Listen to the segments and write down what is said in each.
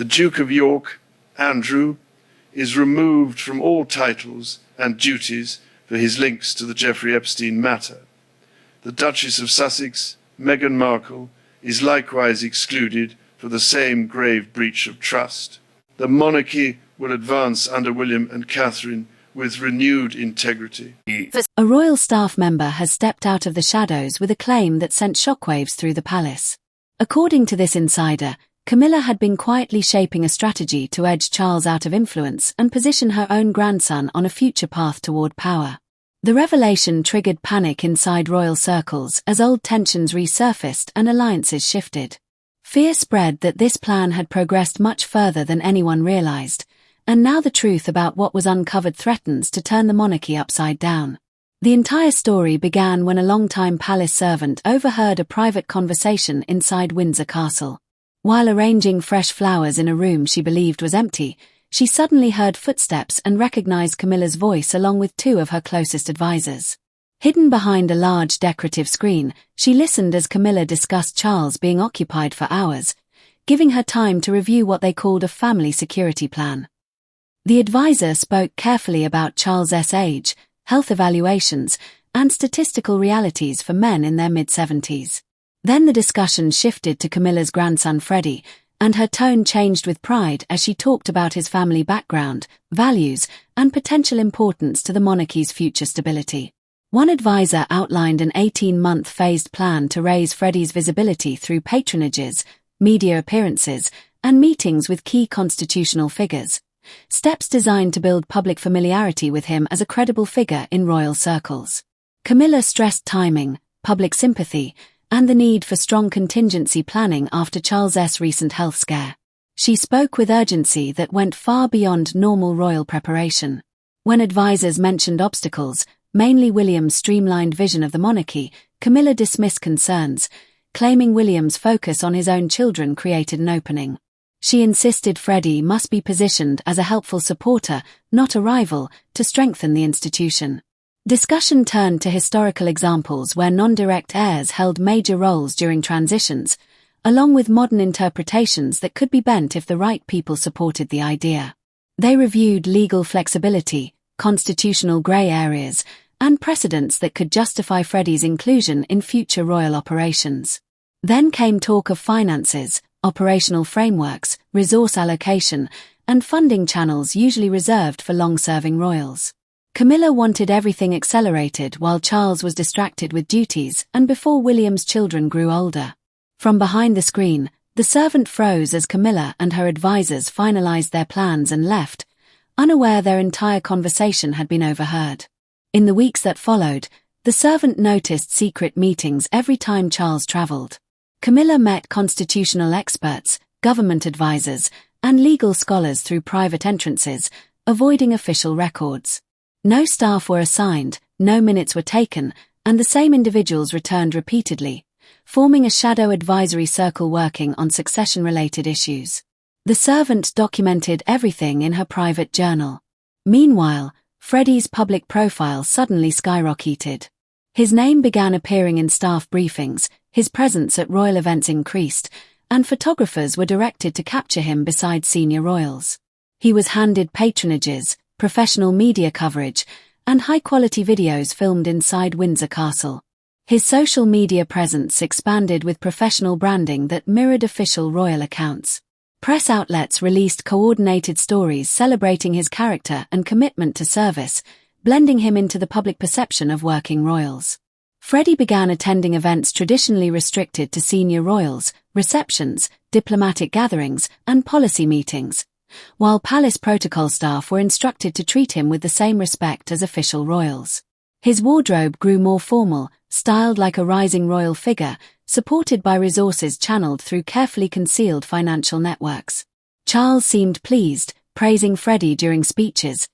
The Duke of York, Andrew, is removed from all titles and duties for his links to the Jeffrey Epstein matter. The Duchess of Sussex, Meghan Markle, is likewise excluded for the same grave breach of trust. The monarchy will advance under William and Catherine with renewed integrity. A royal staff member has stepped out of the shadows with a claim that sent shockwaves through the palace. According to this insider, Camilla had been quietly shaping a strategy to edge Charles out of influence and position her own grandson on a future path toward power. The revelation triggered panic inside royal circles as old tensions resurfaced and alliances shifted. Fear spread that this plan had progressed much further than anyone realized, and now the truth about what was uncovered threatens to turn the monarchy upside down. The entire story began when a longtime palace servant overheard a private conversation inside Windsor Castle. While arranging fresh flowers in a room she believed was empty, she suddenly heard footsteps and recognized Camilla's voice along with two of her closest advisors. Hidden behind a large decorative screen, she listened as Camilla discussed Charles being occupied for hours, giving her time to review what they called a family security plan. The advisor spoke carefully about Charles's age, health evaluations, and statistical realities for men in their mid-70s. Then the discussion shifted to Camilla's grandson Freddy, and her tone changed with pride as she talked about his family background, values, and potential importance to the monarchy's future stability. One advisor outlined an 18-month phased plan to raise Freddy's visibility through patronages, media appearances, and meetings with key constitutional figures. Steps designed to build public familiarity with him as a credible figure in royal circles. Camilla stressed timing, public sympathy, and the need for strong contingency planning after Charles's recent health scare. She spoke with urgency that went far beyond normal royal preparation. When advisors mentioned obstacles, mainly William's streamlined vision of the monarchy, Camilla dismissed concerns, claiming William's focus on his own children created an opening. She insisted Freddy must be positioned as a helpful supporter, not a rival, to strengthen the institution. Discussion turned to historical examples where non-direct heirs held major roles during transitions, along with modern interpretations that could be bent if the right people supported the idea. They reviewed legal flexibility, constitutional grey areas, and precedents that could justify Freddy's inclusion in future royal operations. Then came talk of finances, operational frameworks, resource allocation, and funding channels usually reserved for long-serving royals. Camilla wanted everything accelerated while Charles was distracted with duties and before William's children grew older. From behind the screen, the servant froze as Camilla and her advisors finalized their plans and left, unaware their entire conversation had been overheard. In the weeks that followed, the servant noticed secret meetings every time Charles traveled. Camilla met constitutional experts, government advisors, and legal scholars through private entrances, avoiding official records. No staff were assigned, no minutes were taken, and the same individuals returned repeatedly, forming a shadow advisory circle working on succession-related issues. The servant documented everything in her private journal. Meanwhile, Freddy's public profile suddenly skyrocketed. His name began appearing in staff briefings, his presence at royal events increased, and photographers were directed to capture him beside senior royals. He was handed patronages, professional media coverage, and high-quality videos filmed inside Windsor Castle. His social media presence expanded with professional branding that mirrored official royal accounts. Press outlets released coordinated stories celebrating his character and commitment to service, blending him into the public perception of working royals. Freddy began attending events traditionally restricted to senior royals, receptions, diplomatic gatherings, and policy meetings, while palace protocol staff were instructed to treat him with the same respect as official royals. His wardrobe grew more formal, styled like a rising royal figure, supported by resources channeled through carefully concealed financial networks. Charles seemed pleased, praising Freddy during speeches,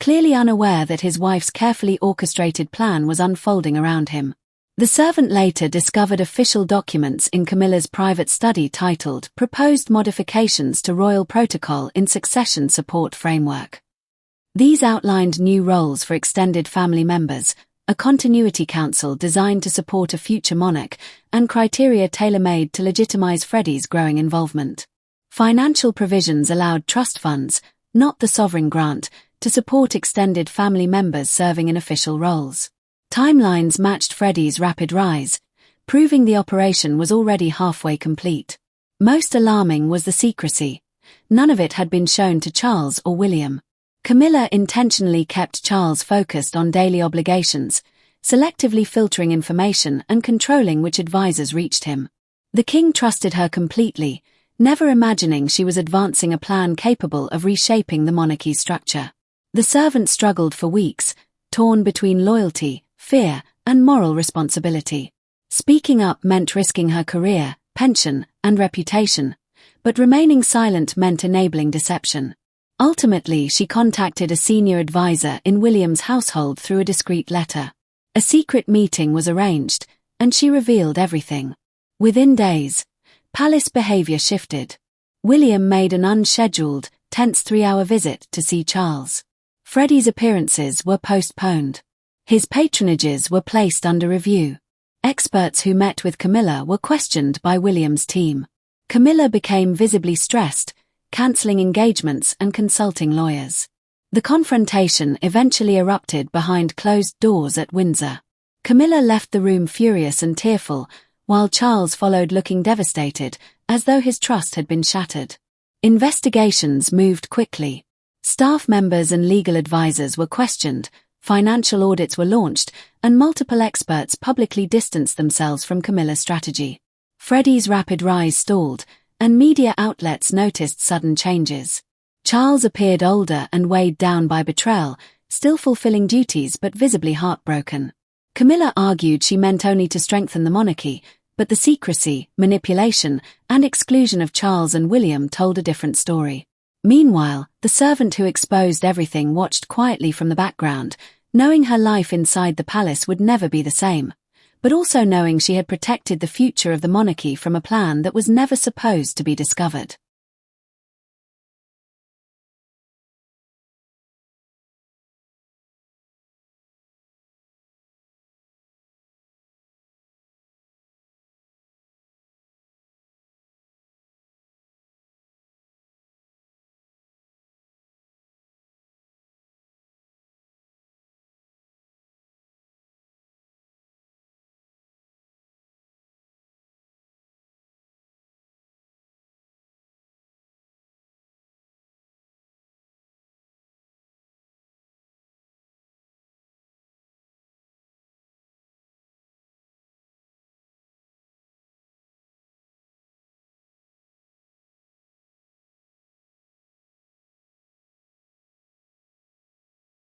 clearly unaware that his wife's carefully orchestrated plan was unfolding around him. The servant later discovered official documents in Camilla's private study titled Proposed Modifications to Royal Protocol in Succession Support Framework. These outlined new roles for extended family members, a continuity council designed to support a future monarch, and criteria tailor-made to legitimize Freddy's growing involvement. Financial provisions allowed trust funds, not the sovereign grant, to support extended family members serving in official roles. Timelines matched Freddy's rapid rise, proving the operation was already halfway complete. Most alarming was the secrecy. None of it had been shown to Charles or William. Camilla intentionally kept Charles focused on daily obligations, selectively filtering information and controlling which advisors reached him. The king trusted her completely, never imagining she was advancing a plan capable of reshaping the monarchy's structure. The servant struggled for weeks, torn between loyalty, fear, and moral responsibility. Speaking up meant risking her career, pension, and reputation, but remaining silent meant enabling deception. Ultimately, she contacted a senior advisor in William's household through a discreet letter. A secret meeting was arranged, and she revealed everything. Within days, palace behavior shifted. William made an unscheduled, tense 3-hour visit to see Charles. Freddy's appearances were postponed. His patronages were placed under review. Experts who met with Camilla were questioned by William's team. Camilla became visibly stressed, cancelling engagements and consulting lawyers. The confrontation eventually erupted behind closed doors at Windsor. Camilla left the room furious and tearful, while Charles followed looking devastated, as though his trust had been shattered. Investigations moved quickly. Staff members and legal advisors were questioned, financial audits were launched, and multiple experts publicly distanced themselves from Camilla's strategy. Freddy's rapid rise stalled, and media outlets noticed sudden changes. Charles appeared older and weighed down by betrayal, still fulfilling duties but visibly heartbroken. Camilla argued she meant only to strengthen the monarchy, but the secrecy, manipulation, and exclusion of Charles and William told a different story. Meanwhile, the servant who exposed everything watched quietly from the background, knowing her life inside the palace would never be the same, but also knowing she had protected the future of the monarchy from a plan that was never supposed to be discovered.